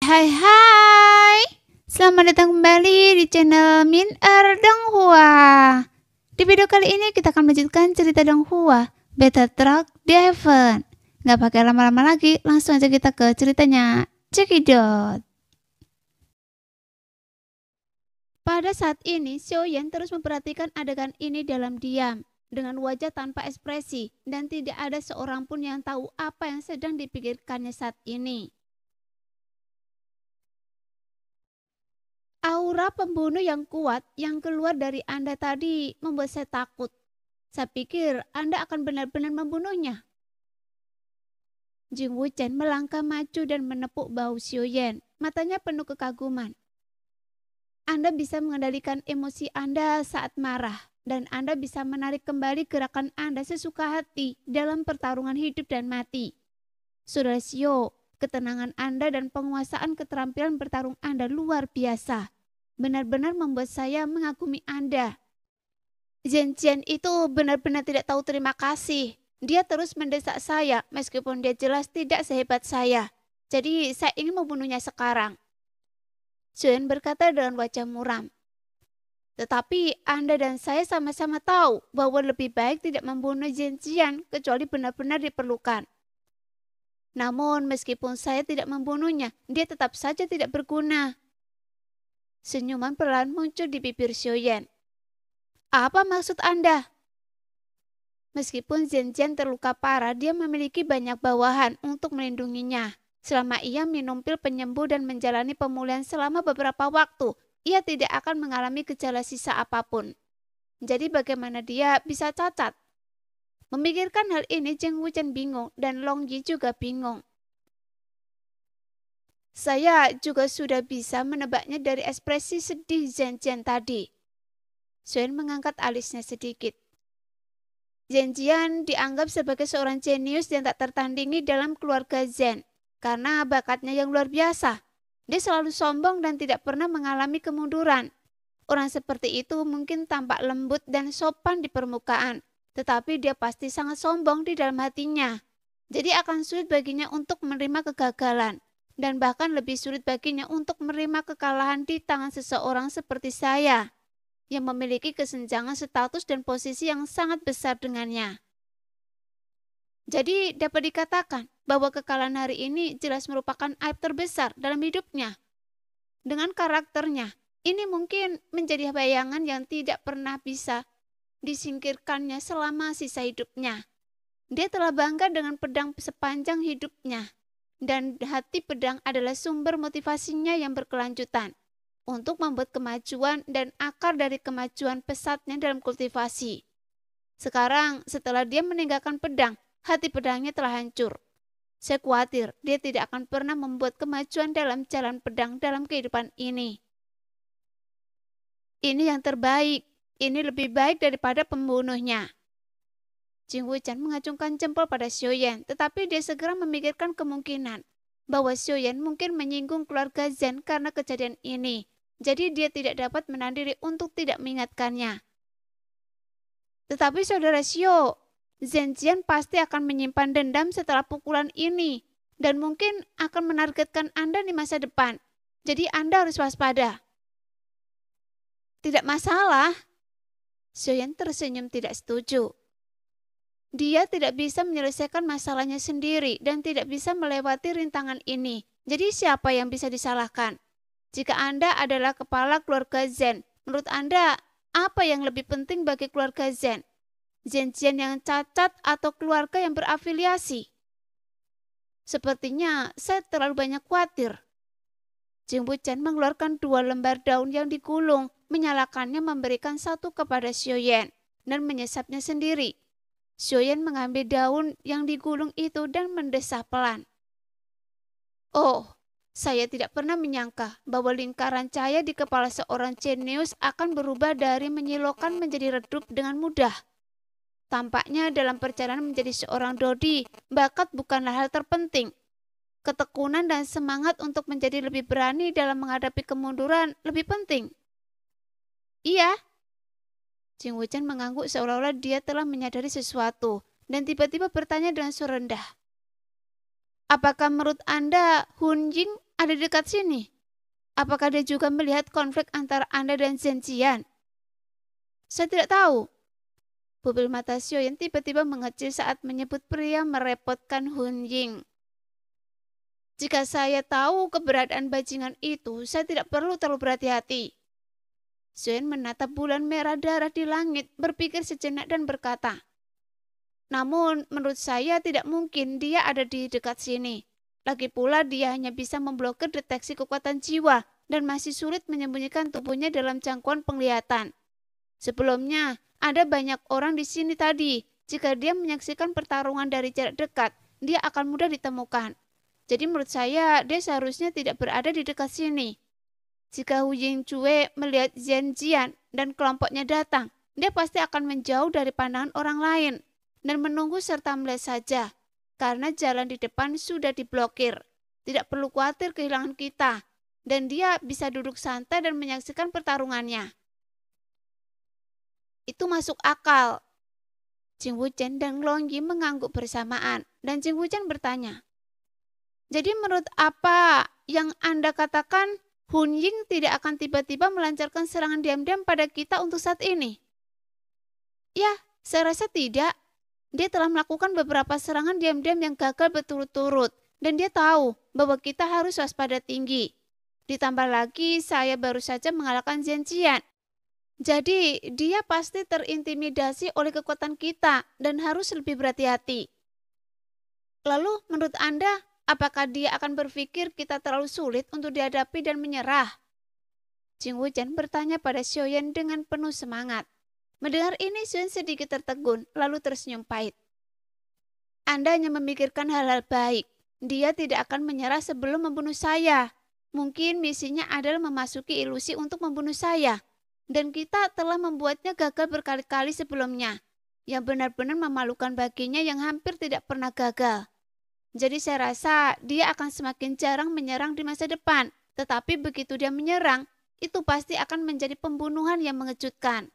Hai hai, selamat datang kembali di channel Min Donghua. Di video kali ini kita akan melanjutkan cerita Donghua, Beta Truck di Heaven. Gak pakai lama-lama lagi, langsung aja kita ke ceritanya. Cekidot. Pada saat ini, Xiaoyan terus memperhatikan adegan ini dalam diam, dengan wajah tanpa ekspresi, dan tidak ada seorang pun yang tahu apa yang sedang dipikirkannya saat ini. Aura pembunuh yang kuat yang keluar dari Anda tadi membuat saya takut. Saya pikir Anda akan benar-benar membunuhnya. Jing Wuchen melangkah maju dan menepuk bahu Xiaoyan, matanya penuh kekaguman. Anda bisa mengendalikan emosi Anda saat marah, dan Anda bisa menarik kembali gerakan Anda sesuka hati dalam pertarungan hidup dan mati. Saudara Xiao, ketenangan Anda dan penguasaan keterampilan bertarung Anda luar biasa. Benar-benar membuat saya mengagumi Anda. Zhen Jian itu benar-benar tidak tahu terima kasih. Dia terus mendesak saya meskipun dia jelas tidak sehebat saya. Jadi saya ingin membunuhnya sekarang. Zhen berkata dengan wajah muram. Tetapi Anda dan saya sama-sama tahu bahwa lebih baik tidak membunuh Zhen Jian kecuali benar-benar diperlukan. Namun meskipun saya tidak membunuhnya, dia tetap saja tidak berguna. Senyuman perlahan muncul di bibir Xiaoyan. Apa maksud Anda? Meskipun Zhen Jian terluka parah, dia memiliki banyak bawahan untuk melindunginya. Selama ia minum pil penyembuh dan menjalani pemulihan selama beberapa waktu, ia tidak akan mengalami gejala sisa apapun. Jadi bagaimana dia bisa cacat? Memikirkan hal ini, Jing Wuchen bingung dan Long Yi juga bingung. Saya juga sudah bisa menebaknya dari ekspresi sedih Zhen Jian tadi. Xuan mengangkat alisnya sedikit. Zhen Jian dianggap sebagai seorang jenius yang tak tertandingi dalam keluarga Zhen karena bakatnya yang luar biasa. Dia selalu sombong dan tidak pernah mengalami kemunduran. Orang seperti itu mungkin tampak lembut dan sopan di permukaan, tetapi dia pasti sangat sombong di dalam hatinya. Jadi akan sulit baginya untuk menerima kegagalan. Dan bahkan lebih sulit baginya untuk menerima kekalahan di tangan seseorang seperti saya, yang memiliki kesenjangan status dan posisi yang sangat besar dengannya. Jadi dapat dikatakan bahwa kekalahan hari ini jelas merupakan aib terbesar dalam hidupnya. Dengan karakternya, ini mungkin menjadi bayangan yang tidak pernah bisa disingkirkannya selama sisa hidupnya. Dia telah bangga dengan pedang sepanjang hidupnya. Dan hati pedang adalah sumber motivasinya yang berkelanjutan untuk membuat kemajuan dan akar dari kemajuan pesatnya dalam kultivasi. Sekarang setelah dia meninggalkan pedang, hati pedangnya telah hancur. Saya khawatir dia tidak akan pernah membuat kemajuan dalam jalan pedang dalam kehidupan ini. Ini yang terbaik, ini lebih baik daripada pembunuhnya. Jing Wuchen mengacungkan jempol pada Xiaoyan, tetapi dia segera memikirkan kemungkinan bahwa Xiaoyan mungkin menyinggung keluarga Zhen karena kejadian ini. Jadi dia tidak dapat menahan diri untuk tidak mengingatkannya. Tetapi saudara Xiao, Zhen Jian pasti akan menyimpan dendam setelah pukulan ini dan mungkin akan menargetkan Anda di masa depan. Jadi Anda harus waspada. Tidak masalah. Xiaoyan tersenyum tidak setuju. Dia tidak bisa menyelesaikan masalahnya sendiri dan tidak bisa melewati rintangan ini. Jadi siapa yang bisa disalahkan? Jika Anda adalah kepala keluarga Zhen, menurut Anda apa yang lebih penting bagi keluarga Zhen? Zhen Jian yang cacat atau keluarga yang berafiliasi? Sepertinya saya terlalu banyak khawatir. Jing Wuchen mengeluarkan 2 lembar daun yang digulung, menyalakannya memberikan satu kepada Xiaoyan dan menyesapnya sendiri. Xiaoyan mengambil daun yang digulung itu dan mendesah pelan. Oh, saya tidak pernah menyangka bahwa lingkaran cahaya di kepala seorang jenius akan berubah dari menyilaukan menjadi redup dengan mudah. Tampaknya dalam perjalanan menjadi seorang Dodi, bakat bukanlah hal terpenting. Ketekunan dan semangat untuk menjadi lebih berani dalam menghadapi kemunduran lebih penting. Iya. Jing Wuchen mengangguk seolah-olah dia telah menyadari sesuatu dan tiba-tiba bertanya dengan suara rendah. Apakah menurut Anda Hun Ying ada di dekat sini. Apakah dia juga melihat konflik antara Anda dan Zhen Jian? Saya tidak tahu. Pupil mata Xiaoyan tiba-tiba mengecil saat menyebut pria merepotkan Hun Ying. Jika saya tahu keberadaan bajingan itu, saya tidak perlu terlalu berhati-hati. Xiaoyan menatap bulan merah darah di langit, berpikir sejenak dan berkata, namun menurut saya tidak mungkin dia ada di dekat sini. Lagi pula dia hanya bisa memblokir deteksi kekuatan jiwa dan masih sulit menyembunyikan tubuhnya dalam jangkauan penglihatan. Sebelumnya, ada banyak orang di sini tadi. Jika dia menyaksikan pertarungan dari jarak dekat, dia akan mudah ditemukan. Jadi menurut saya, dia seharusnya tidak berada di dekat sini. Jika Hu Yingcue melihat Zhen Jian dan kelompoknya datang, dia pasti akan menjauh dari pandangan orang lain dan menunggu serta melihat saja, karena jalan di depan sudah diblokir. Tidak perlu khawatir kehilangan kita, dan dia bisa duduk santai dan menyaksikan pertarungannya. Itu masuk akal. Jing Wuchen dan Long Yi mengangguk bersamaan, dan Jing Wuchen bertanya, jadi menurut apa yang Anda katakan, Hun Ying tidak akan tiba-tiba melancarkan serangan diam-diam pada kita untuk saat ini? Ya, saya rasa tidak. Dia telah melakukan beberapa serangan diam-diam yang gagal berturut-turut, dan dia tahu bahwa kita harus waspada tinggi. Ditambah lagi, saya baru saja mengalahkan Zhen Jian. Jadi, dia pasti terintimidasi oleh kekuatan kita dan harus lebih berhati-hati. Lalu, menurut Anda, apakah dia akan berpikir kita terlalu sulit untuk dihadapi dan menyerah? Jing Wuchen bertanya pada Xiaoyan dengan penuh semangat. Mendengar ini, Xiaoyan sedikit tertegun, lalu tersenyum pahit. Anda hanya memikirkan hal-hal baik. Dia tidak akan menyerah sebelum membunuh saya. Mungkin misinya adalah memasuki ilusi untuk membunuh saya. Dan kita telah membuatnya gagal berkali-kali sebelumnya. Yang benar-benar memalukan baginya yang hampir tidak pernah gagal. Jadi saya rasa dia akan semakin jarang menyerang di masa depan. Tetapi begitu dia menyerang, itu pasti akan menjadi pembunuhan yang mengejutkan.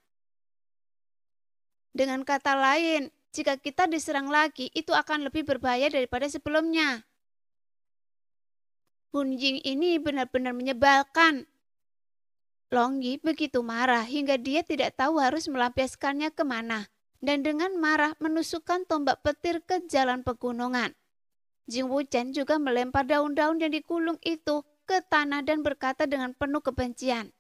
Dengan kata lain, jika kita diserang lagi, itu akan lebih berbahaya daripada sebelumnya. Hun Ying ini benar-benar menyebalkan. Long Yi begitu marah hingga dia tidak tahu harus melampiaskannya kemana. Dan dengan marah menusukkan tombak petir ke jalan pegunungan. Jing Wuchen juga melempar daun-daun yang digulung itu ke tanah dan berkata dengan penuh kebencian.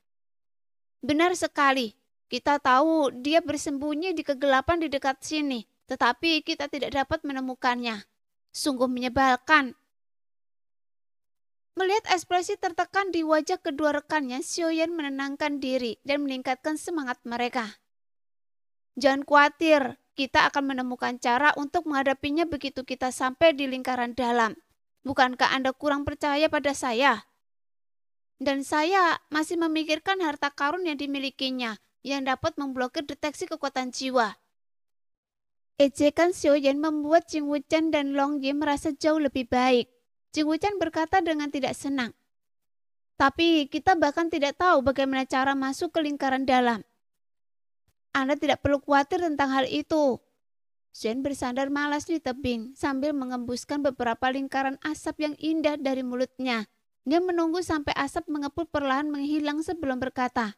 Benar sekali, kita tahu dia bersembunyi di kegelapan di dekat sini, tetapi kita tidak dapat menemukannya. Sungguh menyebalkan. Melihat ekspresi tertekan di wajah kedua rekannya, Xiaoyan menenangkan diri dan meningkatkan semangat mereka. Jangan khawatir, kita akan menemukan cara untuk menghadapinya begitu kita sampai di lingkaran dalam. Bukankah Anda kurang percaya pada saya? Dan saya masih memikirkan harta karun yang dimilikinya, yang dapat memblokir deteksi kekuatan jiwa. Ejekan Xiaoyan membuat Jing Wuchen dan Long Yi merasa jauh lebih baik. Jing Wuchen berkata dengan tidak senang. Tapi kita bahkan tidak tahu bagaimana cara masuk ke lingkaran dalam. Anda tidak perlu khawatir tentang hal itu. Xiaoyan bersandar malas di tebing sambil mengembuskan beberapa lingkaran asap yang indah dari mulutnya. Dia menunggu sampai asap mengepul perlahan menghilang sebelum berkata,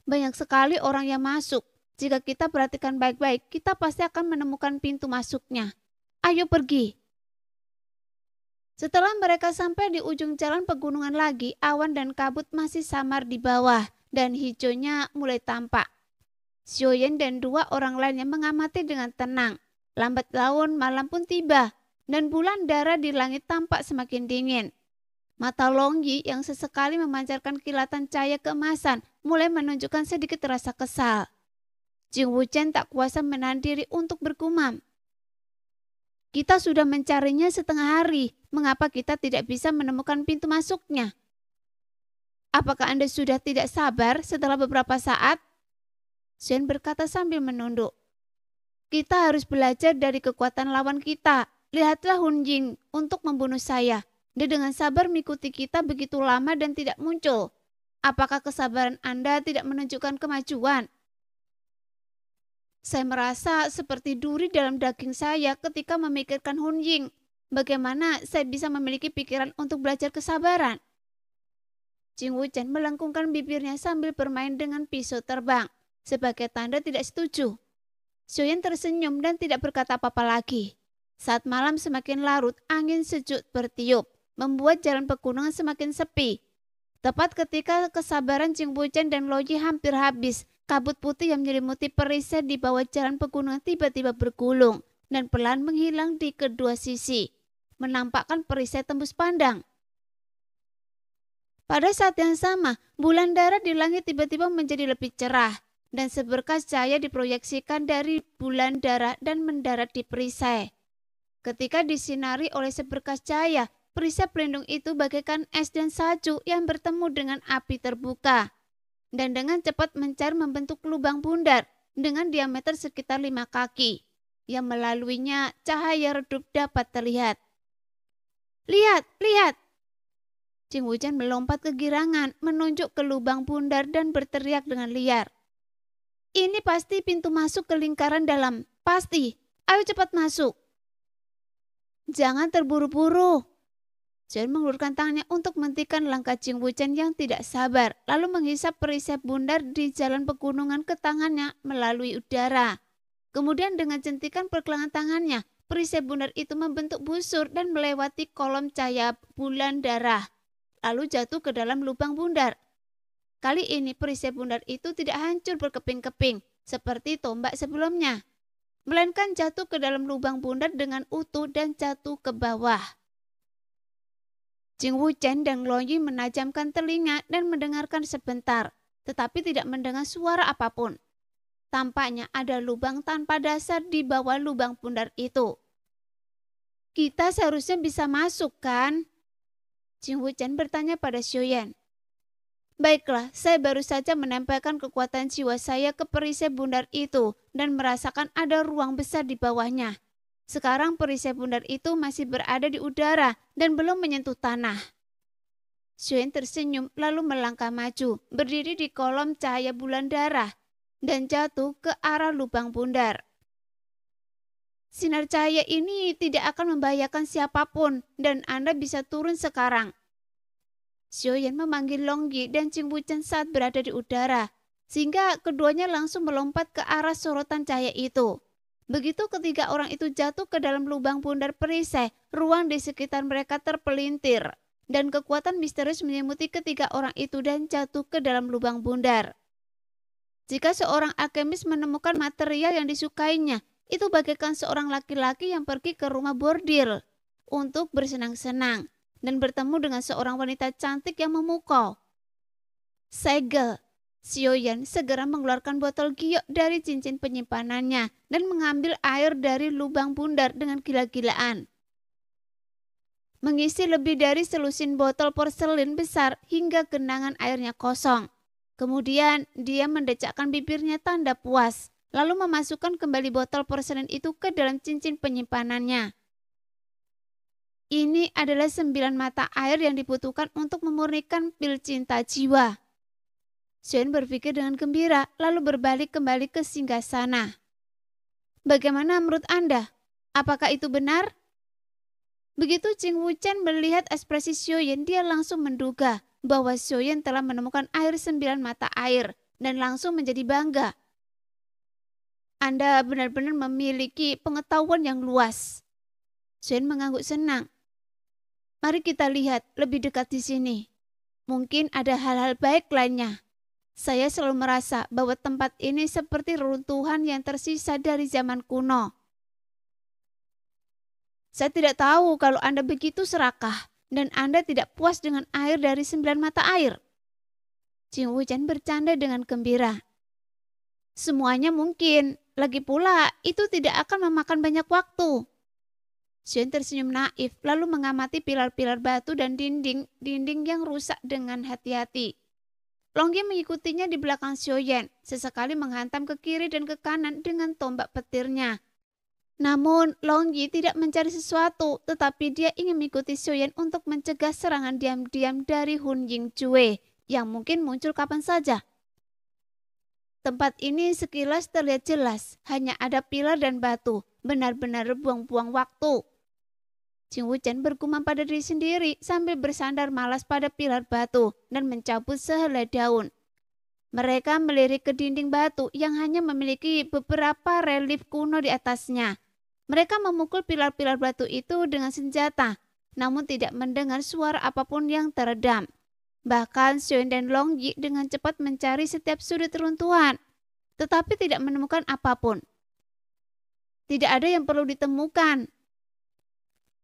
banyak sekali orang yang masuk. Jika kita perhatikan baik-baik, kita pasti akan menemukan pintu masuknya. Ayo pergi. Setelah mereka sampai di ujung jalan pegunungan lagi, awan dan kabut masih samar di bawah dan hijaunya mulai tampak. Xiaoyan dan dua orang lainnya mengamati dengan tenang. Lambat laun malam pun tiba dan bulan dara di langit tampak semakin dingin. Mata Long Yi yang sesekali memancarkan kilatan cahaya keemasan mulai menunjukkan sedikit rasa kesal. Jing Wuchen tak kuasa menahan diri untuk bergumam. Kita sudah mencarinya setengah hari, mengapa kita tidak bisa menemukan pintu masuknya? Apakah Anda sudah tidak sabar setelah beberapa saat? Xiaoyan berkata sambil menunduk. Kita harus belajar dari kekuatan lawan kita. Lihatlah Hun Ying untuk membunuh saya. Dia dengan sabar mengikuti kita begitu lama dan tidak muncul. Apakah kesabaran Anda tidak menunjukkan kemajuan? Saya merasa seperti duri dalam daging saya ketika memikirkan Hun Ying. Bagaimana saya bisa memiliki pikiran untuk belajar kesabaran? Jing Wuchen melengkungkan bibirnya sambil bermain dengan pisau terbang, sebagai tanda tidak setuju. Xiaoyan tersenyum dan tidak berkata apa-apa lagi. Saat malam semakin larut, angin sejuk bertiup, membuat jalan pegunungan semakin sepi. Tepat ketika kesabaran Jing Wuchen dan Lo Yi hampir habis, kabut putih yang menyelimuti perisai di bawah jalan pegunungan tiba-tiba bergulung dan perlahan menghilang di kedua sisi, menampakkan perisai tembus pandang. Pada saat yang sama, bulan dara di langit tiba-tiba menjadi lebih cerah dan seberkas cahaya diproyeksikan dari bulan dara dan mendarat di perisai. Ketika disinari oleh seberkas cahaya, perisai pelindung itu bagaikan es dan salju yang bertemu dengan api terbuka dan dengan cepat mencari membentuk lubang bundar dengan diameter sekitar 5 kaki yang melaluinya cahaya redup dapat terlihat. Lihat, lihat! Jing Wuchen melompat kegirangan, menunjuk ke lubang bundar dan berteriak dengan liar. Ini pasti pintu masuk ke lingkaran dalam. Pasti. Ayo cepat masuk. Jangan terburu-buru. Xiaoyan mengulurkan tangannya untuk menghentikan langkah Jing Wuchen yang tidak sabar, lalu menghisap perisai bundar di jalan pegunungan ke tangannya melalui udara. Kemudian dengan jentikan pergelangan tangannya, perisai bundar itu membentuk busur dan melewati kolom cahaya bulan darah, lalu jatuh ke dalam lubang bundar. Kali ini perisai bundar itu tidak hancur berkeping-keping seperti tombak sebelumnya, melainkan jatuh ke dalam lubang bundar dengan utuh dan jatuh ke bawah. Jing Wuchen dan Lo Yi menajamkan telinga dan mendengarkan sebentar, tetapi tidak mendengar suara apapun. Tampaknya ada lubang tanpa dasar di bawah lubang bundar itu. Kita seharusnya bisa masuk, kan? Jing Wuchen bertanya pada Xiaoyan. Baiklah, saya baru saja menempelkan kekuatan jiwa saya ke perisai bundar itu dan merasakan ada ruang besar di bawahnya. Sekarang perisai bundar itu masih berada di udara dan belum menyentuh tanah. Xiaoyan tersenyum lalu melangkah maju, berdiri di kolom cahaya bulan darah dan jatuh ke arah lubang bundar. Sinar cahaya ini tidak akan membahayakan siapapun dan Anda bisa turun sekarang. Xiaoyan memanggil Long Yi dan Jing Wuchen saat berada di udara, sehingga keduanya langsung melompat ke arah sorotan cahaya itu. Begitu ketiga orang itu jatuh ke dalam lubang bundar perisai, ruang di sekitar mereka terpelintir, dan kekuatan misterius menyelimuti ketiga orang itu dan jatuh ke dalam lubang bundar. Jika seorang alkemis menemukan material yang disukainya, itu bagaikan seorang laki-laki yang pergi ke rumah bordil untuk bersenang-senang dan bertemu dengan seorang wanita cantik yang memukau. Segel. Xiaoyan segera mengeluarkan botol giok dari cincin penyimpanannya dan mengambil air dari lubang bundar dengan gila-gilaan. Mengisi lebih dari selusin botol porselin besar hingga genangan airnya kosong. Kemudian dia mendecakkan bibirnya tanda puas, lalu memasukkan kembali botol porselin itu ke dalam cincin penyimpanannya. Ini adalah 9 mata air yang dibutuhkan untuk memurnikan pil cinta jiwa. Xiaoyan berpikir dengan gembira, lalu berbalik kembali ke singgasana. Bagaimana menurut Anda? Apakah itu benar? Begitu Jing Wuchen melihat ekspresi Xiaoyan, dia langsung menduga bahwa Xiaoyan telah menemukan air 9 mata air dan langsung menjadi bangga. Anda benar-benar memiliki pengetahuan yang luas. Xiaoyan mengangguk senang. Mari kita lihat lebih dekat di sini. Mungkin ada hal-hal baik lainnya. Saya selalu merasa bahwa tempat ini seperti reruntuhan yang tersisa dari zaman kuno. Saya tidak tahu kalau Anda begitu serakah dan Anda tidak puas dengan air dari 9 mata air. Jing Wuchen bercanda dengan gembira. Semuanya mungkin, lagi pula itu tidak akan memakan banyak waktu. Xiaoyan tersenyum naif lalu mengamati pilar-pilar batu dan dinding yang rusak dengan hati-hati. Long Yi mengikutinya di belakang Xiaoyan, sesekali menghantam ke kiri dan ke kanan dengan tombak petirnya. Namun, Long Yi tidak mencari sesuatu, tetapi dia ingin mengikuti Xiaoyan untuk mencegah serangan diam-diam dari Hun Yingcue yang mungkin muncul kapan saja. Tempat ini sekilas terlihat jelas, hanya ada pilar dan batu, benar-benar buang-buang waktu. Jing Wuchen bergumam pada diri sendiri sambil bersandar malas pada pilar batu dan mencabut sehelai daun. Mereka melirik ke dinding batu yang hanya memiliki beberapa relief kuno di atasnya. Mereka memukul pilar-pilar batu itu dengan senjata, namun tidak mendengar suara apapun yang teredam. Bahkan Xiao dan Long Yi dengan cepat mencari setiap sudut runtuhan, tetapi tidak menemukan apapun. Tidak ada yang perlu ditemukan.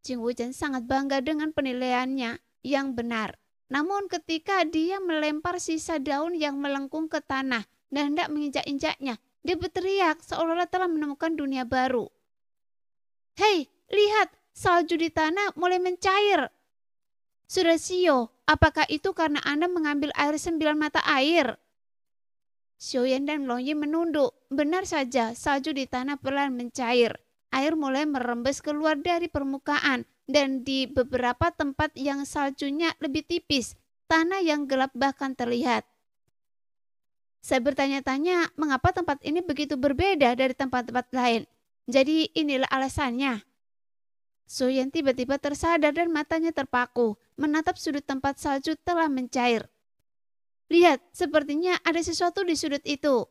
Jing Wuchen sangat bangga dengan penilaiannya yang benar. Namun ketika dia melempar sisa daun yang melengkung ke tanah dan hendak menginjak-injaknya, dia berteriak seolah-olah telah menemukan dunia baru. Hei, lihat, salju di tanah mulai mencair. Sudah Xiao, apakah itu karena Anda mengambil air 9 mata air? Xiaoyan dan Long Yi menunduk. Benar saja, salju di tanah perlahan mencair. Air mulai merembes keluar dari permukaan dan di beberapa tempat yang saljunya lebih tipis, tanah yang gelap bahkan terlihat. Saya bertanya-tanya mengapa tempat ini begitu berbeda dari tempat-tempat lain. Jadi inilah alasannya. Xiaoyan tiba-tiba tersadar dan matanya terpaku, menatap sudut tempat salju telah mencair. Lihat, sepertinya ada sesuatu di sudut itu.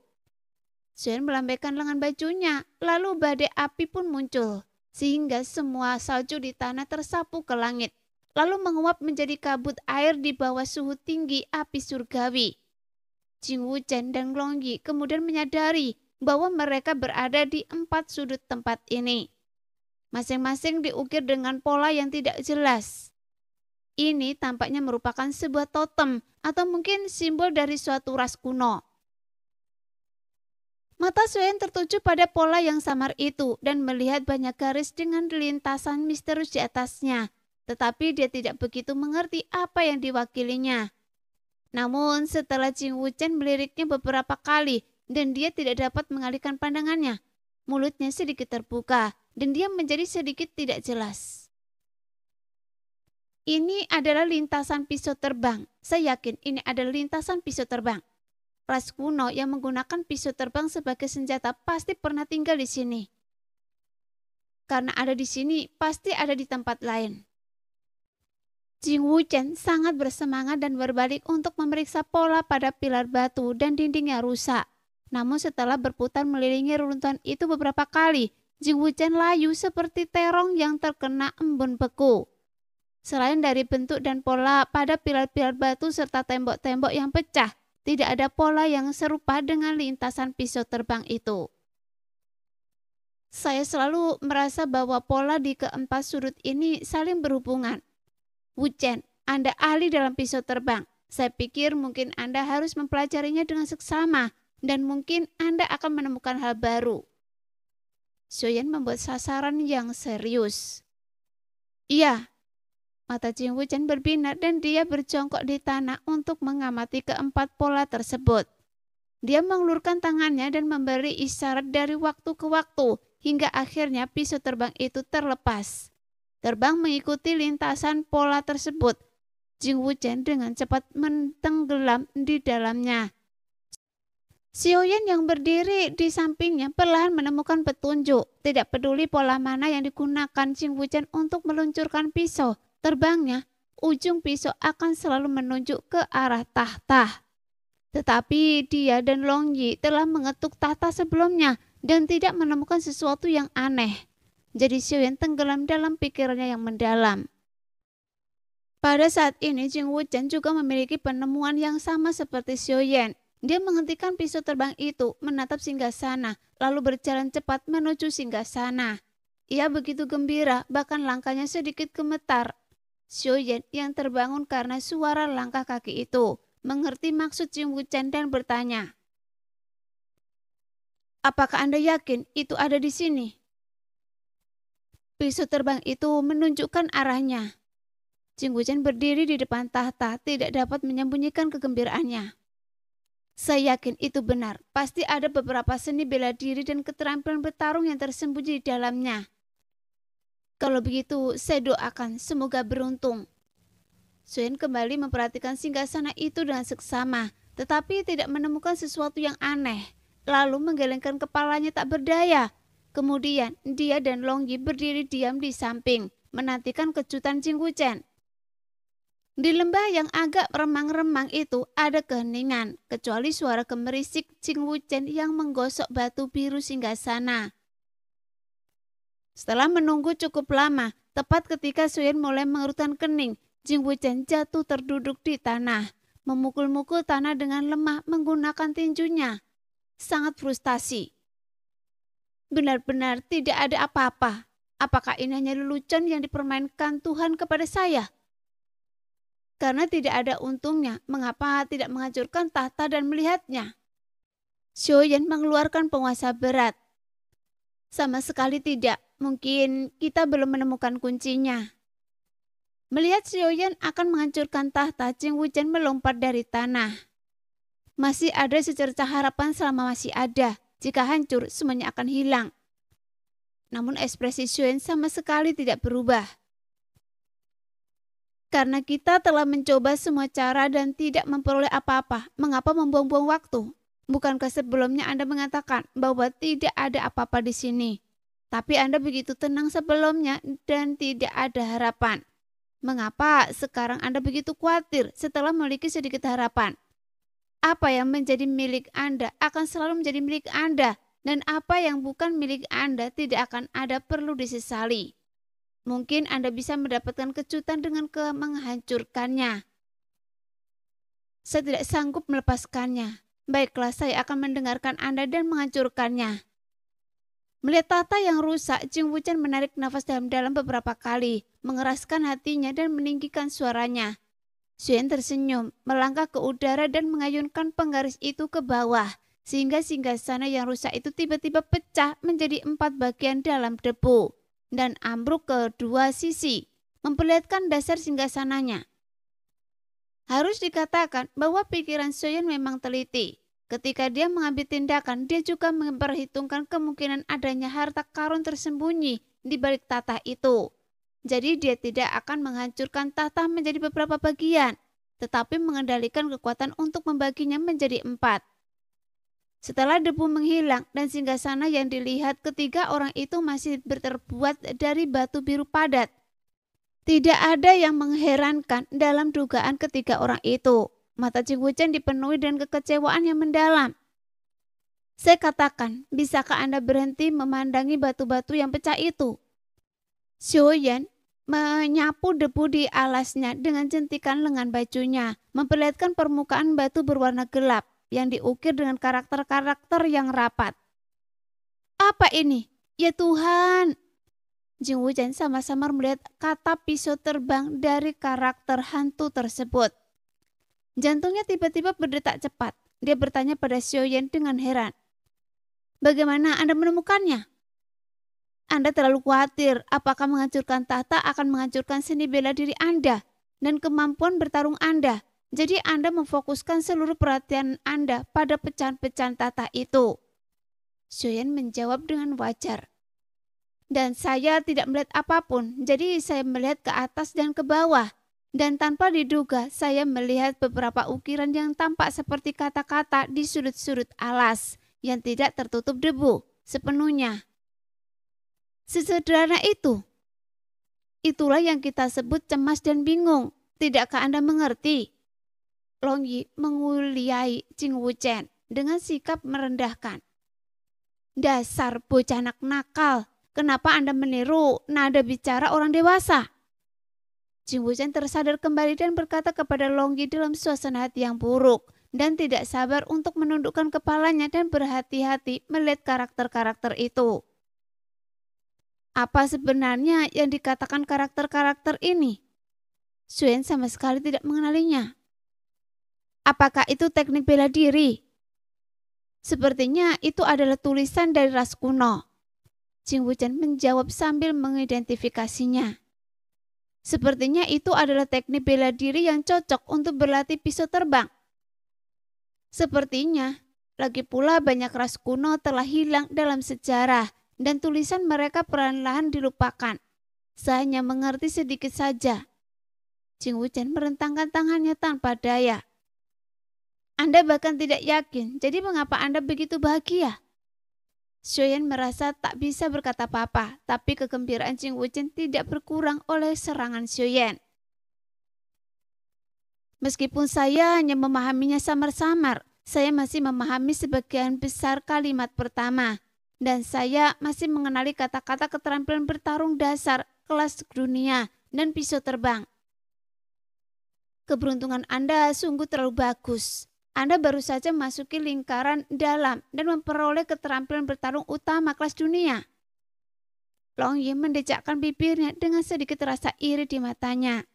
Xiaoyan melambaikan lengan bajunya, lalu badai api pun muncul, sehingga semua salju di tanah tersapu ke langit, lalu menguap menjadi kabut air di bawah suhu tinggi api surgawi. Jing Wuchen dan Long Yi kemudian menyadari bahwa mereka berada di 4 sudut tempat ini. Masing-masing diukir dengan pola yang tidak jelas. Ini tampaknya merupakan sebuah totem atau mungkin simbol dari suatu ras kuno. Mata Xiaoyan tertuju pada pola yang samar itu dan melihat banyak garis dengan lintasan misterius di atasnya. Tetapi dia tidak begitu mengerti apa yang diwakilinya. Namun setelah Jing Wuchen meliriknya beberapa kali dan dia tidak dapat mengalihkan pandangannya, mulutnya sedikit terbuka dan dia menjadi sedikit tidak jelas. Ini adalah lintasan pisau terbang. Saya yakin ini adalah lintasan pisau terbang. Ras kuno yang menggunakan pisau terbang sebagai senjata pasti pernah tinggal di sini. Karena ada di sini, pasti ada di tempat lain. Jing Wuchen sangat bersemangat dan berbalik untuk memeriksa pola pada pilar batu dan dinding yang rusak. Namun setelah berputar melilingi reruntuhan itu beberapa kali, Jing Wuchen layu seperti terong yang terkena embun beku. Selain dari bentuk dan pola pada pilar-pilar batu serta tembok-tembok yang pecah, tidak ada pola yang serupa dengan lintasan pisau terbang itu. Saya selalu merasa bahwa pola di keempat sudut ini saling berhubungan. Wuchen, Anda ahli dalam pisau terbang. Saya pikir mungkin Anda harus mempelajarinya dengan seksama dan mungkin Anda akan menemukan hal baru. Xiaoyan membuat sasaran yang serius. Iya. Mata Jing Wuchen berbinar dan dia berjongkok di tanah untuk mengamati keempat pola tersebut. Dia mengulurkan tangannya dan memberi isyarat dari waktu ke waktu hingga akhirnya pisau terbang itu terlepas. Terbang mengikuti lintasan pola tersebut. Jing Wuchen dengan cepat tenggelam di dalamnya. Xiaoyan yang berdiri di sampingnya perlahan menemukan petunjuk. Tidak peduli pola mana yang digunakan Jing Wuchen untuk meluncurkan pisau terbangnya, ujung pisau akan selalu menunjuk ke arah tahta. Tetapi dia dan Long Yi telah mengetuk tahta sebelumnya dan tidak menemukan sesuatu yang aneh. Jadi Xiaoyan tenggelam dalam pikirannya yang mendalam. Pada saat ini Jing Wuchen juga memiliki penemuan yang sama seperti Xiaoyan. Dia menghentikan pisau terbang itu, menatap singgasana, lalu berjalan cepat menuju singgasana. Ia begitu gembira, bahkan langkahnya sedikit gemetar. Xiaoyan yang terbangun karena suara langkah kaki itu, mengerti maksud Jing Wuchen dan bertanya, "Apakah Anda yakin itu ada di sini?" Pisau terbang itu menunjukkan arahnya. Jing Wuchen berdiri di depan tahta, tidak dapat menyembunyikan kegembiraannya. Saya yakin itu benar. Pasti ada beberapa seni bela diri dan keterampilan bertarung yang tersembunyi di dalamnya. Kalau begitu, saya doakan semoga beruntung. Xiaoyan kembali memperhatikan singgasana itu dengan seksama, tetapi tidak menemukan sesuatu yang aneh. Lalu menggelengkan kepalanya tak berdaya. Kemudian dia dan Long Yi berdiri diam di samping, menantikan kejutan Jing Wuchen. Di lembah yang agak remang-remang itu ada keheningan, kecuali suara gemerisik Jing Wuchen yang menggosok batu biru singgasana. Setelah menunggu cukup lama, tepat ketika Suyen mulai mengerutkan kening, Jing Wuchen jatuh terduduk di tanah, memukul-mukul tanah dengan lemah menggunakan tinjunya. Sangat frustasi. Benar-benar tidak ada apa-apa. Apakah ini hanya lelucon yang dipermainkan Tuhan kepada saya? Karena tidak ada untungnya, mengapa tidak menghancurkan tahta dan melihatnya? Xiaoyan mengeluarkan penguasa berat. Sama sekali tidak, mungkin kita belum menemukan kuncinya. Melihat Xiaoyan akan menghancurkan tahta, Jing Wuchen melompat dari tanah. Masih ada secercah harapan selama masih ada. Jika hancur, semuanya akan hilang. Namun ekspresi Xiaoyan sama sekali tidak berubah. Karena kita telah mencoba semua cara dan tidak memperoleh apa-apa, mengapa membuang-buang waktu? Bukankah sebelumnya Anda mengatakan bahwa tidak ada apa-apa di sini? Tapi Anda begitu tenang sebelumnya dan tidak ada harapan. Mengapa sekarang Anda begitu khawatir setelah memiliki sedikit harapan? Apa yang menjadi milik Anda akan selalu menjadi milik Anda, dan apa yang bukan milik Anda tidak akan ada perlu disesali. Mungkin Anda bisa mendapatkan kejutan dengan menghancurkannya. Saya tidak sanggup melepaskannya. Baiklah, saya akan mendengarkan Anda dan menghancurkannya. Melihat tahta yang rusak, Jing Wuchen menarik nafas dalam-dalam beberapa kali, mengeraskan hatinya dan meninggikan suaranya. Xiaoyan tersenyum, melangkah ke udara dan mengayunkan penggaris itu ke bawah, sehingga singgasana yang rusak itu tiba-tiba pecah menjadi 4 bagian dalam debu, dan ambruk ke dua sisi, memperlihatkan dasar singgasananya. Harus dikatakan bahwa pikiran Xiaoyan memang teliti. Ketika dia mengambil tindakan, dia juga memperhitungkan kemungkinan adanya harta karun tersembunyi di balik tahta itu. Jadi dia tidak akan menghancurkan tahta menjadi beberapa bagian, tetapi mengendalikan kekuatan untuk membaginya menjadi 4. Setelah debu menghilang dan singgasana yang dilihat ketiga orang itu masih terbuat dari batu biru padat. Tidak ada yang mengherankan dalam dugaan ketiga orang itu. Mata Jing Wuchen dipenuhi dengan kekecewaan yang mendalam. Saya katakan, bisakah Anda berhenti memandangi batu-batu yang pecah itu? Xiaoyan menyapu debu di alasnya dengan jentikan lengan bajunya, memperlihatkan permukaan batu berwarna gelap yang diukir dengan karakter-karakter yang rapat. Apa ini? Ya Tuhan! Jing Wuchen sama-sama melihat kata pisau terbang dari karakter hantu tersebut. Jantungnya tiba-tiba berdetak cepat. Dia bertanya pada Xiaoyan dengan heran. Bagaimana Anda menemukannya? Anda terlalu khawatir apakah menghancurkan tahta akan menghancurkan seni bela diri Anda dan kemampuan bertarung Anda. Jadi Anda memfokuskan seluruh perhatian Anda pada pecahan-pecahan tahta itu. Xiaoyan menjawab dengan wajar. Dan saya tidak melihat apapun, jadi saya melihat ke atas dan ke bawah. Dan tanpa diduga, saya melihat beberapa ukiran yang tampak seperti kata-kata di sudut-sudut alas yang tidak tertutup debu sepenuhnya. Sesederhana itu. Itulah yang kita sebut cemas dan bingung. Tidakkah Anda mengerti? Long Yi menguliai Jing Wuchen dengan sikap merendahkan. Dasar bocah anak nakal, kenapa Anda meniru nada bicara orang dewasa? Jing Wuchen tersadar kembali dan berkata kepada Long Yi dalam suasana hati yang buruk dan tidak sabar untuk menundukkan kepalanya dan berhati-hati melihat karakter-karakter itu. Apa sebenarnya yang dikatakan karakter-karakter ini? Xiaoyan sama sekali tidak mengenalinya. Apakah itu teknik bela diri? Sepertinya itu adalah tulisan dari ras kuno. Jing Wuchen menjawab sambil mengidentifikasinya. Sepertinya itu adalah teknik bela diri yang cocok untuk berlatih pisau terbang. Sepertinya, lagi pula banyak ras kuno telah hilang dalam sejarah dan tulisan mereka perlahan-lahan dilupakan. Saya hanya mengerti sedikit saja. Jing Wuchen merentangkan tangannya tanpa daya. Anda bahkan tidak yakin, jadi mengapa Anda begitu bahagia? Xiaoyan merasa tak bisa berkata apa-apa, tapi kegembiraan Jing Wuchen tidak berkurang oleh serangan Xiaoyan. Meskipun saya hanya memahaminya samar-samar, saya masih memahami sebagian besar kalimat pertama. Dan saya masih mengenali kata-kata keterampilan bertarung dasar, kelas dunia, dan pisau terbang. Keberuntungan Anda sungguh terlalu bagus. Anda baru saja memasuki lingkaran dalam dan memperoleh keterampilan bertarung utama kelas dunia. Long Yi mendejakkan bibirnya dengan sedikit rasa iri di matanya.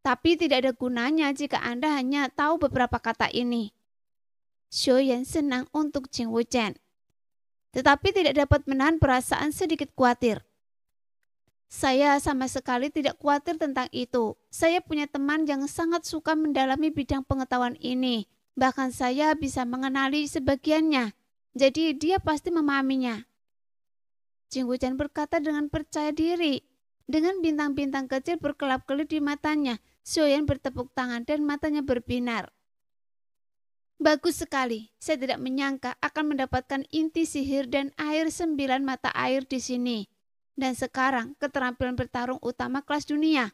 Tapi tidak ada gunanya jika Anda hanya tahu beberapa kata ini. Xiaoyan senang untuk Jing Wuchen, tetapi tidak dapat menahan perasaan sedikit khawatir. Saya sama sekali tidak khawatir tentang itu. Saya punya teman yang sangat suka mendalami bidang pengetahuan ini. Bahkan saya bisa mengenali sebagiannya. Jadi dia pasti memahaminya. Jing Wuchen berkata dengan percaya diri. Dengan bintang-bintang kecil berkelap-kelip di matanya, Xiaoyan bertepuk tangan dan matanya berbinar. Bagus sekali. Saya tidak menyangka akan mendapatkan inti sihir dan air 9 mata air di sini. Dan sekarang keterampilan bertarung utama kelas dunia.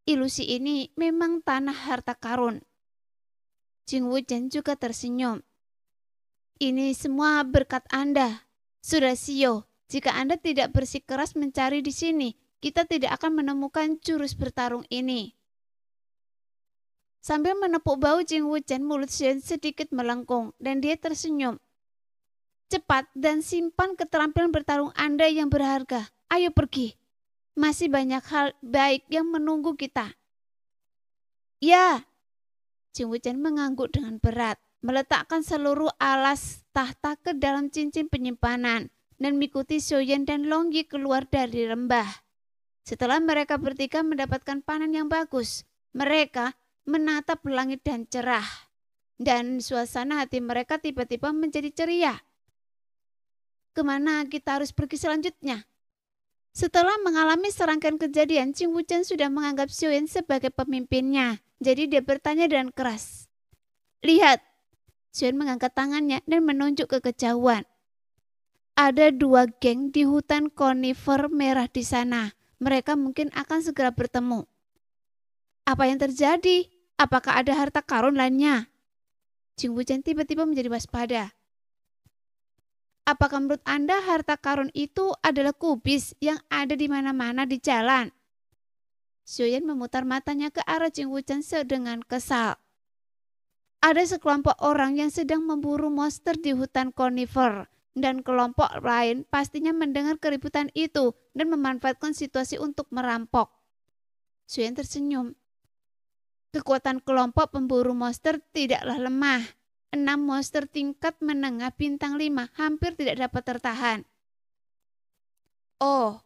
Ilusi ini memang tanah harta karun. Jing Wuchen juga tersenyum. Ini semua berkat Anda. Sudah Xiao, jika Anda tidak bersikeras mencari di sini, kita tidak akan menemukan jurus bertarung ini. Sambil menepuk bahu Jing Wuchen, mulut Xiaoyan sedikit melengkung dan dia tersenyum. Cepat dan simpan keterampilan bertarung Anda yang berharga. Ayo pergi. Masih banyak hal baik yang menunggu kita. Ya. Jing Wuchen mengangguk dengan berat, meletakkan seluruh alas tahta ke dalam cincin penyimpanan dan mengikuti Xiaoyan dan Long Yi keluar dari lembah. Setelah mereka bertiga mendapatkan panen yang bagus, mereka menatap langit dan cerah. Dan suasana hati mereka tiba-tiba menjadi ceria. Kemana kita harus pergi selanjutnya? Setelah mengalami serangkaian kejadian, Jing Wuchen sudah menganggap Xiaoyan sebagai pemimpinnya. Jadi dia bertanya dengan keras. Lihat, Xiaoyan mengangkat tangannya dan menunjuk ke kejauhan. Ada 2 geng di hutan konifer merah di sana. Mereka mungkin akan segera bertemu. Apa yang terjadi? Apakah ada harta karun lainnya? Jing Wuchen tiba-tiba menjadi waspada. Apakah menurut Anda harta karun itu adalah kubis yang ada di mana-mana di jalan? Xiaoyan memutar matanya ke arah Jing Wuchen dengan kesal. Ada sekelompok orang yang sedang memburu monster di hutan konifer. Dan kelompok lain pastinya mendengar keributan itu dan memanfaatkan situasi untuk merampok. Xiaoyan tersenyum. Kekuatan kelompok pemburu monster tidaklah lemah. 6 monster tingkat menengah bintang 5 hampir tidak dapat tertahan. Oh,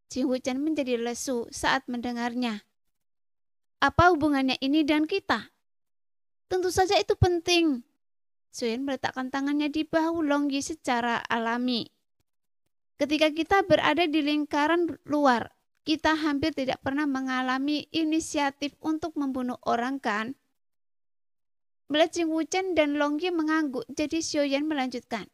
Jing Wuchen menjadi lesu saat mendengarnya. Apa hubungannya ini dan kita? Tentu saja itu penting. Xiaoyan meletakkan tangannya di bahu Long Yi secara alami. Ketika kita berada di lingkaran luar, kita hampir tidak pernah mengalami inisiatif untuk membunuh orang, kan? Melihat Jing Wuchen dan Long Yi mengangguk, jadi Xiaoyan melanjutkan.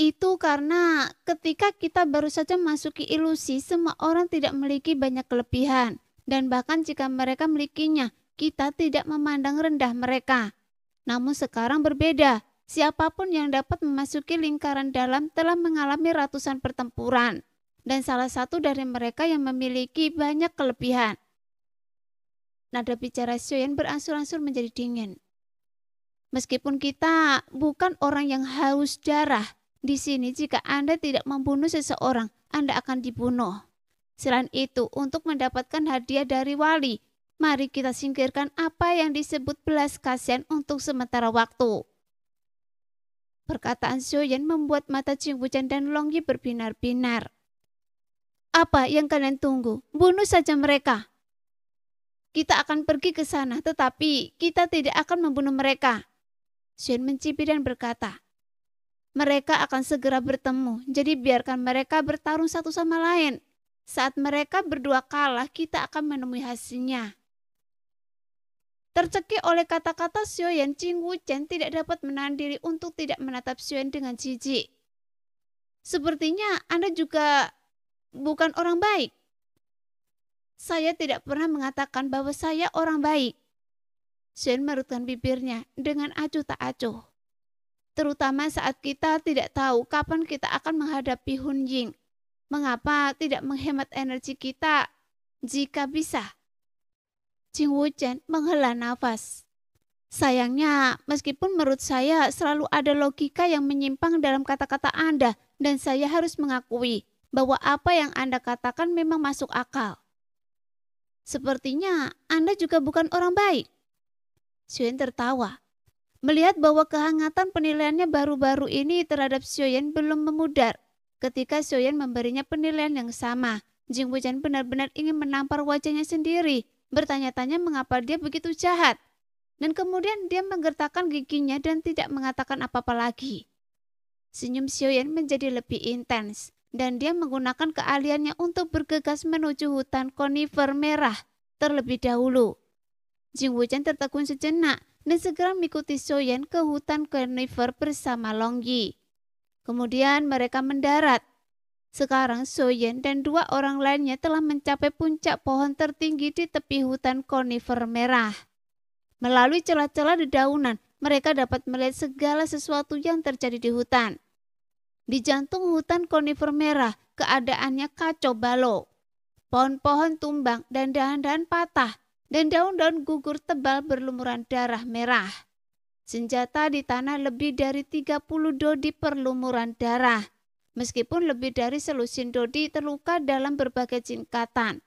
Itu karena ketika kita baru saja memasuki ilusi, semua orang tidak memiliki banyak kelebihan. Dan bahkan jika mereka memilikinya, kita tidak memandang rendah mereka. Namun sekarang berbeda. Siapapun yang dapat memasuki lingkaran dalam telah mengalami ratusan pertempuran. Dan salah satu dari mereka yang memiliki banyak kelebihan. Nada bicara Xiaoyan berangsur-angsur menjadi dingin. Meskipun kita bukan orang yang haus darah, di sini jika Anda tidak membunuh seseorang, Anda akan dibunuh. Selain itu, untuk mendapatkan hadiah dari wali, mari kita singkirkan apa yang disebut belas kasihan untuk sementara waktu. Perkataan Xiaoyan membuat mata Jing Wuchen dan Long Yi berbinar-binar. Apa yang kalian tunggu? Bunuh saja mereka. Kita akan pergi ke sana, tetapi kita tidak akan membunuh mereka. Xiaoyan mencibir dan berkata, mereka akan segera bertemu, jadi biarkan mereka bertarung satu sama lain. Saat mereka berdua kalah, kita akan menemui hasilnya. Tercekik oleh kata-kata Xiaoyan, Jing Wuchen tidak dapat menahan diri untuk tidak menatap Xiaoyan dengan jijik. Sepertinya Anda juga bukan orang baik. Saya tidak pernah mengatakan bahwa saya orang baik. Shen merutkan bibirnya dengan acuh tak acuh. Terutama saat kita tidak tahu kapan kita akan menghadapi Hun Ying. Mengapa tidak menghemat energi kita jika bisa? Jing Wuchen menghela nafas. Sayangnya, meskipun menurut saya selalu ada logika yang menyimpang dalam kata-kata Anda, dan saya harus mengakui bahwa apa yang Anda katakan memang masuk akal. Sepertinya Anda juga bukan orang baik. Xuyen tertawa. Melihat bahwa kehangatan penilaiannya baru-baru ini terhadap Xuyen belum memudar. Ketika Xuyen memberinya penilaian yang sama, Jing Wuchen benar-benar ingin menampar wajahnya sendiri, bertanya-tanya mengapa dia begitu jahat. Dan kemudian dia menggertakkan giginya dan tidak mengatakan apa-apa lagi. Senyum Xuyen menjadi lebih intens dan dia menggunakan keahliannya untuk bergegas menuju hutan konifer merah terlebih dahulu. Jing Wuchen tertegun sejenak dan segera mengikuti Xuyen ke hutan konifer bersama Long Yi. Kemudian mereka mendarat. Sekarang Xuyen dan dua orang lainnya telah mencapai puncak pohon tertinggi di tepi hutan konifer merah. Melalui celah-celah dedaunan, mereka dapat melihat segala sesuatu yang terjadi di hutan. Di jantung hutan konifer merah, keadaannya kacau balau. Pohon-pohon tumbang dan dahan-dahan patah, dan daun-daun gugur tebal berlumuran darah merah. Senjata di tanah lebih dari 30 dodi perlumuran darah. Meskipun lebih dari selusin dodi terluka dalam berbagai tingkatan.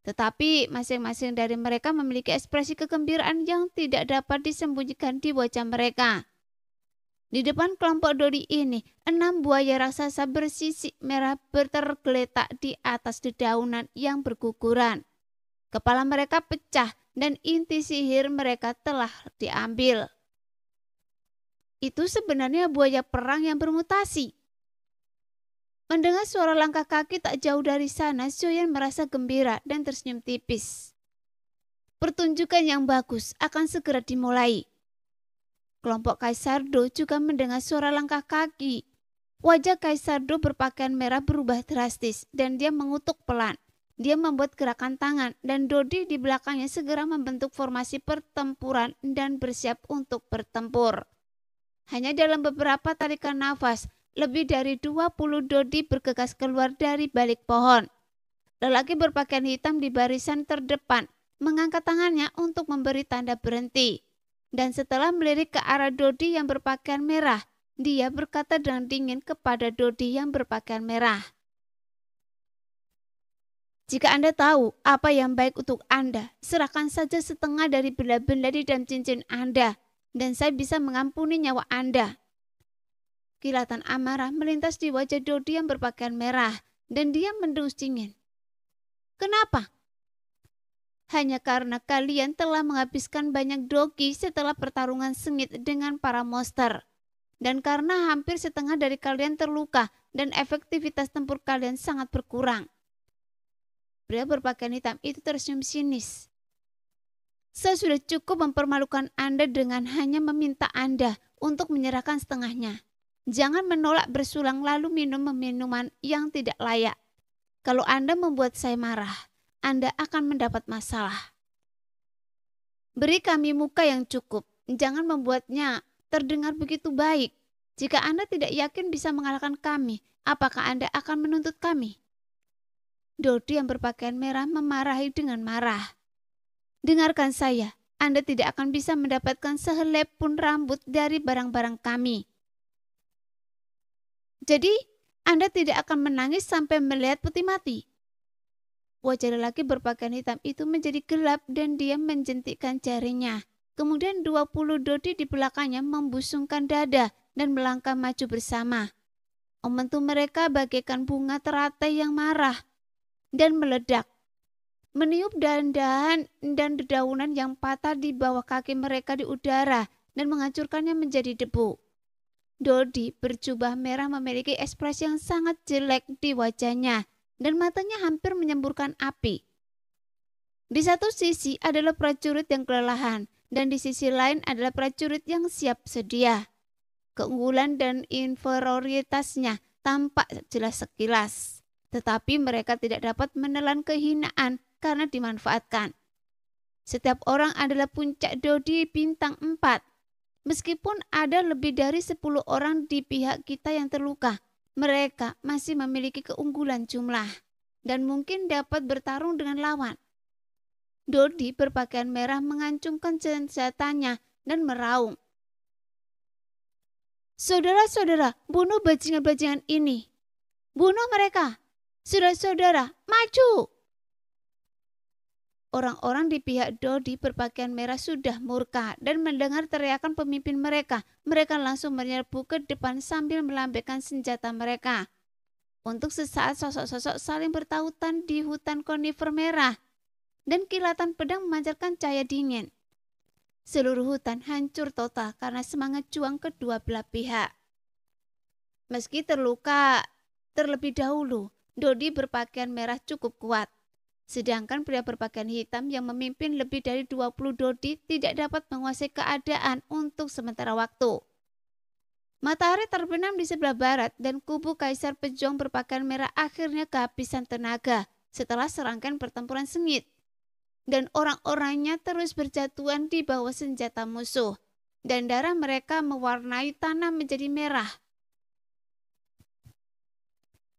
Tetapi masing-masing dari mereka memiliki ekspresi kegembiraan yang tidak dapat disembunyikan di wajah mereka. Di depan kelompok dodi ini, 6 buaya raksasa bersisik merah tergeletak di atas dedaunan yang berguguran. Kepala mereka pecah dan inti sihir mereka telah diambil. Itu sebenarnya buaya perang yang bermutasi. Mendengar suara langkah kaki tak jauh dari sana, Xuyen merasa gembira dan tersenyum tipis. Pertunjukan yang bagus akan segera dimulai. Kelompok Kaisar Do juga mendengar suara langkah kaki. Wajah Kaisar Do berpakaian merah berubah drastis dan dia mengutuk pelan. Dia membuat gerakan tangan dan dodi di belakangnya segera membentuk formasi pertempuran dan bersiap untuk bertempur. Hanya dalam beberapa tarikan nafas, lebih dari 20 dodi bergegas keluar dari balik pohon. Lelaki berpakaian hitam di barisan terdepan mengangkat tangannya untuk memberi tanda berhenti. Dan setelah melirik ke arah dodi yang berpakaian merah, dia berkata dengan dingin kepada dodi yang berpakaian merah. Jika Anda tahu apa yang baik untuk Anda, serahkan saja setengah dari bela-bela dan cincin Anda, dan saya bisa mengampuni nyawa Anda. Kilatan amarah melintas di wajah dodi yang berpakaian merah dan dia mendengus dingin. Kenapa? Hanya karena kalian telah menghabiskan banyak dogi setelah pertarungan sengit dengan para monster. Dan karena hampir setengah dari kalian terluka dan efektivitas tempur kalian sangat berkurang. Pria berpakaian hitam itu tersenyum sinis. Saya sudah cukup mempermalukan Anda dengan hanya meminta Anda untuk menyerahkan setengahnya. Jangan menolak bersulang lalu minum minuman yang tidak layak. Kalau Anda membuat saya marah, Anda akan mendapat masalah. Beri kami muka yang cukup. Jangan membuatnya terdengar begitu baik. Jika Anda tidak yakin bisa mengalahkan kami, apakah Anda akan menuntut kami? Dodi yang berpakaian merah memarahi dengan marah. Dengarkan saya, Anda tidak akan bisa mendapatkan sehelai pun rambut dari barang-barang kami. Jadi, Anda tidak akan menangis sampai melihat peti mati. Wajah lelaki berpakaian hitam itu menjadi gelap dan dia menjentikkan jarinya. Kemudian 20 dodi di belakangnya membusungkan dada dan melangkah maju bersama. Momentum mereka bagaikan bunga teratai yang marah dan meledak. Meniup dahan-dahan dan dedaunan yang patah di bawah kaki mereka di udara dan menghancurkannya menjadi debu. Dodi berjubah merah memiliki ekspresi yang sangat jelek di wajahnya dan matanya hampir menyemburkan api. Di satu sisi adalah prajurit yang kelelahan dan di sisi lain adalah prajurit yang siap sedia. Keunggulan dan inferioritasnya tampak jelas sekilas, tetapi mereka tidak dapat menelan kehinaan karena dimanfaatkan. Setiap orang adalah puncak dodi bintang 4. Meskipun ada lebih dari 10 orang di pihak kita yang terluka, mereka masih memiliki keunggulan jumlah dan mungkin dapat bertarung dengan lawan. Dodi berpakaian merah mengancungkan senjatanya dan meraung. Saudara-saudara, bunuh bajingan-bajingan ini. Bunuh mereka. Saudara-saudara, maju. Orang-orang di pihak Dodi berpakaian merah sudah murka dan mendengar teriakan pemimpin mereka. Mereka langsung menyerbu ke depan sambil melambaikan senjata mereka. Untuk sesaat sosok-sosok saling bertautan di hutan konifer merah dan kilatan pedang memancarkan cahaya dingin. Seluruh hutan hancur total karena semangat juang kedua belah pihak. Meski terluka terlebih dahulu, Dodi berpakaian merah cukup kuat. Sedangkan pria berpakaian hitam yang memimpin lebih dari 20 Dodi tidak dapat menguasai keadaan untuk sementara waktu. Matahari terbenam di sebelah barat dan kubu kaisar pejuang berpakaian merah akhirnya kehabisan tenaga setelah serangkaian pertempuran sengit. Dan orang-orangnya terus berjatuhan di bawah senjata musuh dan darah mereka mewarnai tanah menjadi merah.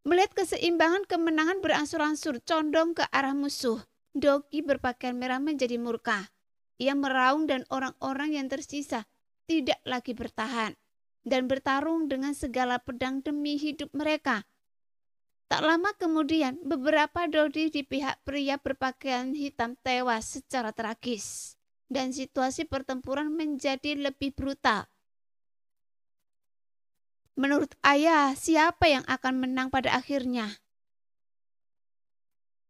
Melihat keseimbangan kemenangan berangsur-angsur condong ke arah musuh, Dogi berpakaian merah menjadi murka. Ia meraung dan orang-orang yang tersisa tidak lagi bertahan dan bertarung dengan segala pedang demi hidup mereka. Tak lama kemudian, beberapa Dodi di pihak pria berpakaian hitam tewas secara tragis dan situasi pertempuran menjadi lebih brutal. Menurut ayah, siapa yang akan menang pada akhirnya?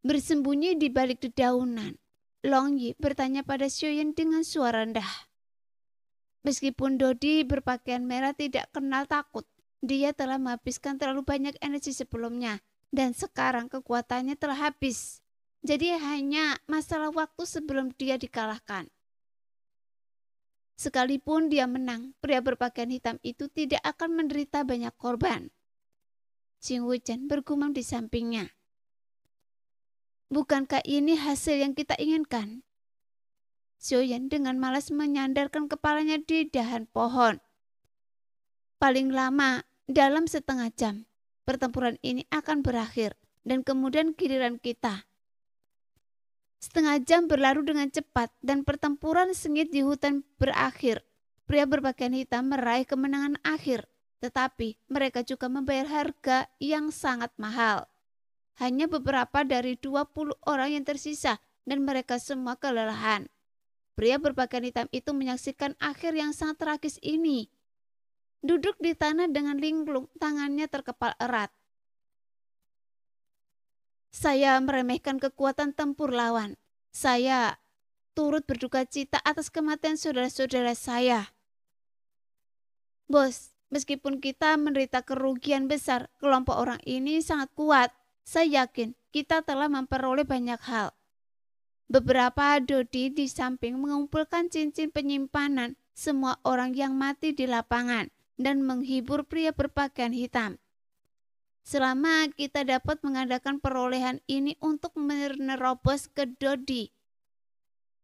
Bersembunyi di balik dedaunan, Long Yi bertanya pada Xiaoyan dengan suara rendah. Meskipun Dodi berpakaian merah tidak kenal takut, dia telah menghabiskan terlalu banyak energi sebelumnya dan sekarang kekuatannya telah habis. Jadi hanya masalah waktu sebelum dia dikalahkan. Sekalipun dia menang, pria berpakaian hitam itu tidak akan menderita banyak korban. Jing Wuchen bergumam di sampingnya. Bukankah ini hasil yang kita inginkan? Xiaoyan dengan malas menyandarkan kepalanya di dahan pohon. Paling lama dalam setengah jam, pertempuran ini akan berakhir dan kemudian giliran kita. Setengah jam berlalu dengan cepat dan pertempuran sengit di hutan berakhir. Pria berpakaian hitam meraih kemenangan akhir, tetapi mereka juga membayar harga yang sangat mahal. Hanya beberapa dari 20 orang yang tersisa dan mereka semua kelelahan. Pria berpakaian hitam itu menyaksikan akhir yang sangat tragis ini. Duduk di tanah dengan linglung, tangannya terkepal erat. Saya meremehkan kekuatan tempur lawan. Saya turut berduka cita atas kematian saudara-saudara saya. Bos, meskipun kita menderita kerugian besar, kelompok orang ini sangat kuat. Saya yakin kita telah memperoleh banyak hal. Beberapa Dodi di samping mengumpulkan cincin penyimpanan semua orang yang mati di lapangan dan menghibur pria berpakaian hitam. Selama kita dapat mengadakan perolehan ini untuk menerobos ke Dodi.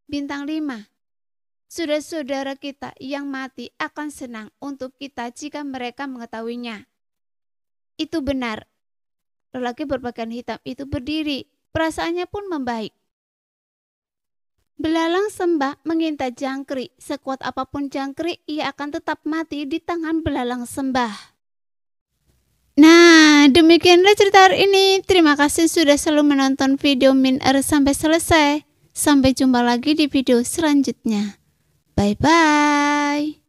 Bintang 5. Saudara-saudara kita yang mati akan senang untuk kita jika mereka mengetahuinya. Itu benar. Lelaki berpakaian hitam itu berdiri, perasaannya pun membaik. Belalang sembah mengintai jangkrik. Sekuat apapun jangkrik, ia akan tetap mati di tangan belalang sembah. Nah, demikianlah cerita hari ini. Terima kasih sudah selalu menonton video Min-Er sampai selesai. Sampai jumpa lagi di video selanjutnya. Bye-bye.